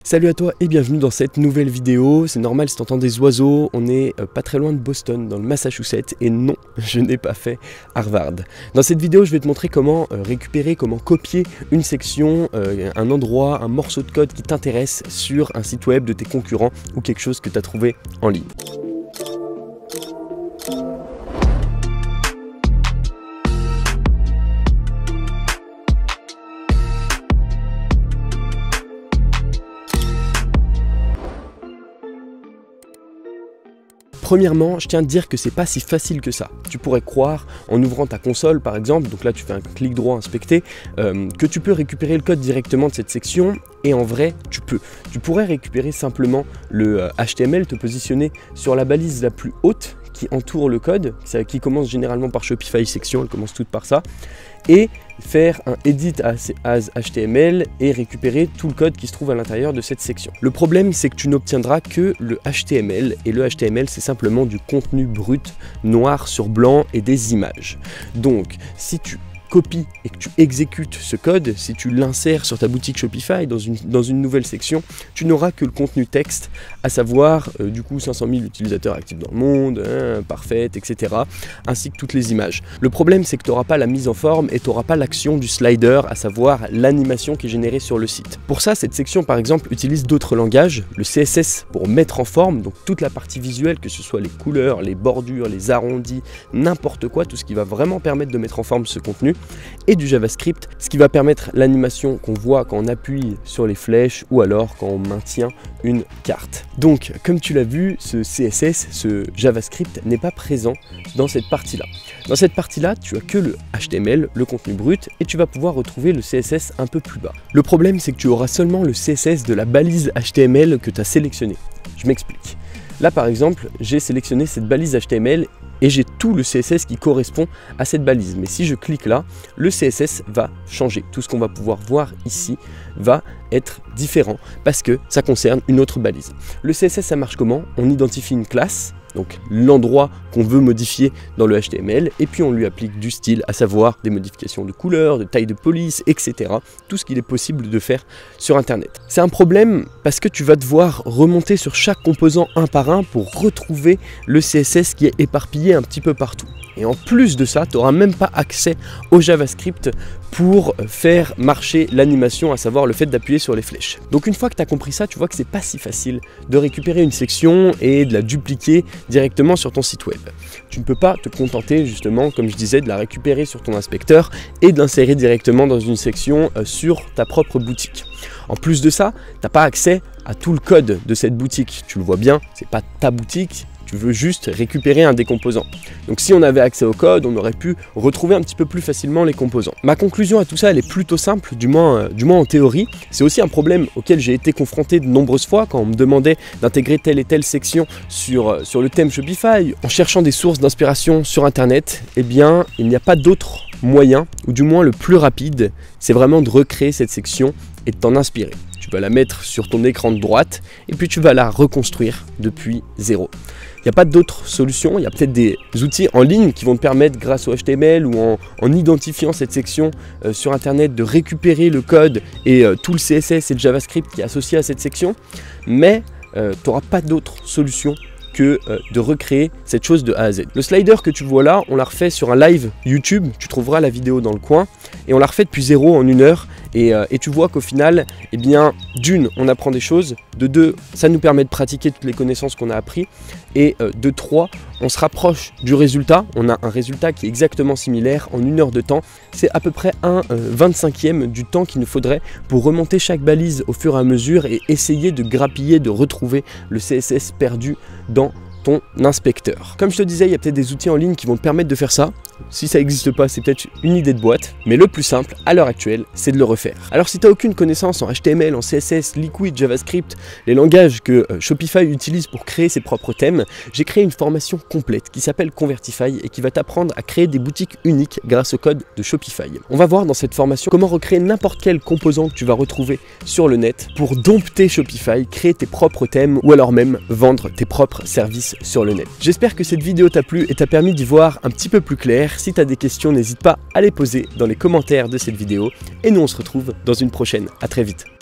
Salut à toi et bienvenue dans cette nouvelle vidéo. C'est normal si t'entends des oiseaux, on est pas très loin de Boston, dans le Massachusetts, et non, je n'ai pas fait Harvard. Dans cette vidéo, je vais te montrer comment récupérer, comment copier une section, un endroit, un morceau de code qui t'intéresse sur un site web de tes concurrents ou quelque chose que tu as trouvé en ligne. Premièrement, je tiens à te dire que c'est pas si facile que ça. Tu pourrais croire, en ouvrant ta console par exemple, donc là tu fais un clic droit inspecter, que tu peux récupérer le code directement de cette section, et en vrai, tu peux. Tu pourrais récupérer simplement le HTML, te positionner sur la balise la plus haute qui entoure le code, qui commence généralement par Shopify section, elle commence toute par ça, et faire un edit as HTML et récupérer tout le code qui se trouve à l'intérieur de cette section. Le problème, c'est que tu n'obtiendras que le HTML, et le HTML, c'est simplement du contenu brut, noir sur blanc et des images. Donc, si tu copies et que tu exécutes ce code, si tu l'insères sur ta boutique Shopify dans une nouvelle section, tu n'auras que le contenu texte, à savoir du coup 500 000 utilisateurs actifs dans le monde, parfaite, etc. ainsi que toutes les images. Le problème, c'est que tu n'auras pas la mise en forme et tu n'auras pas l'action du slider, à savoir l'animation qui est générée sur le site. Pour ça, cette section par exemple utilise d'autres langages, le CSS pour mettre en forme, donc toute la partie visuelle, que ce soit les couleurs, les bordures, les arrondis, n'importe quoi, tout ce qui va vraiment permettre de mettre en forme ce contenu, et du JavaScript, ce qui va permettre l'animation qu'on voit quand on appuie sur les flèches ou alors quand on maintient une carte. Donc, comme tu l'as vu, ce CSS, ce JavaScript n'est pas présent dans cette partie-là. Dans cette partie-là, tu as que le HTML, le contenu brut, et tu vas pouvoir retrouver le CSS un peu plus bas. Le problème, c'est que tu auras seulement le CSS de la balise HTML que tu as sélectionné. Je m'explique. Là, par exemple, j'ai sélectionné cette balise HTML et j'ai tout le CSS qui correspond à cette balise. Mais si je clique là, le CSS va changer. Tout ce qu'on va pouvoir voir ici va être différent parce que ça concerne une autre balise. Le CSS, ça marche comment? On identifie une classe, donc l'endroit qu'on veut modifier dans le HTML, et puis on lui applique du style, à savoir des modifications de couleur, de taille de police, etc. Tout ce qu'il est possible de faire sur Internet. C'est un problème parce que tu vas devoir remonter sur chaque composant un par un pour retrouver le CSS qui est éparpillé un petit peu partout. Et en plus de ça, tu n'auras même pas accès au JavaScript pour faire marcher l'animation, à savoir le fait d'appuyer sur les flèches. Donc une fois que tu as compris ça, tu vois que c'est pas si facile de récupérer une section et de la dupliquer directement sur ton site web. Tu ne peux pas te contenter justement, comme je disais, de la récupérer sur ton inspecteur et de l'insérer directement dans une section sur ta propre boutique. En plus de ça, tu n'as pas accès à tout le code de cette boutique. Tu le vois bien, c'est pas ta boutique. Tu veux juste récupérer un des composants. Donc si on avait accès au code, on aurait pu retrouver un petit peu plus facilement les composants. Ma conclusion à tout ça, elle est plutôt simple, du moins en théorie. C'est aussi un problème auquel j'ai été confronté de nombreuses fois quand on me demandait d'intégrer telle et telle section sur le thème Shopify. En cherchant des sources d'inspiration sur Internet, eh bien, il n'y a pas d'autre moyen, ou du moins le plus rapide, c'est vraiment de recréer cette section et de t'en inspirer. Tu vas la mettre sur ton écran de droite et puis tu vas la reconstruire depuis zéro. Il n'y a pas d'autre solution, il y a peut-être des outils en ligne qui vont te permettre, grâce au HTML ou en identifiant cette section sur Internet, de récupérer le code et tout le CSS et le JavaScript qui est associé à cette section, mais tu n'auras pas d'autre solution que de recréer cette chose de A à Z. Le slider que tu vois là, on l'a refait sur un live YouTube, tu trouveras la vidéo dans le coin, et on l'a refait depuis zéro en 1 heure, et tu vois qu'au final, eh bien, d'une, on apprend des choses, de deux, ça nous permet de pratiquer toutes les connaissances qu'on a appris, et de trois, on se rapproche du résultat, on a un résultat qui est exactement similaire en 1 heure de temps, c'est à peu près un 25e du temps qu'il nous faudrait pour remonter chaque balise au fur et à mesure et essayer de grappiller, de retrouver le CSS perdu dans ton inspecteur. Comme je te disais, il y a peut-être des outils en ligne qui vont te permettre de faire ça. Si ça n'existe pas, c'est peut-être une idée de boîte, mais le plus simple à l'heure actuelle, c'est de le refaire. Alors si tu n'as aucune connaissance en HTML, en CSS, Liquid, JavaScript, les langages que Shopify utilise pour créer ses propres thèmes, j'ai créé une formation complète qui s'appelle Convertify et qui va t'apprendre à créer des boutiques uniques grâce au code de Shopify. On va voir dans cette formation comment recréer n'importe quel composant que tu vas retrouver sur le net pour dompter Shopify, créer tes propres thèmes ou alors même vendre tes propres services sur le net. J'espère que cette vidéo t'a plu et t'a permis d'y voir un petit peu plus clair. Si tu as des questions, n'hésite pas à les poser dans les commentaires de cette vidéo et nous on se retrouve dans une prochaine. À très vite.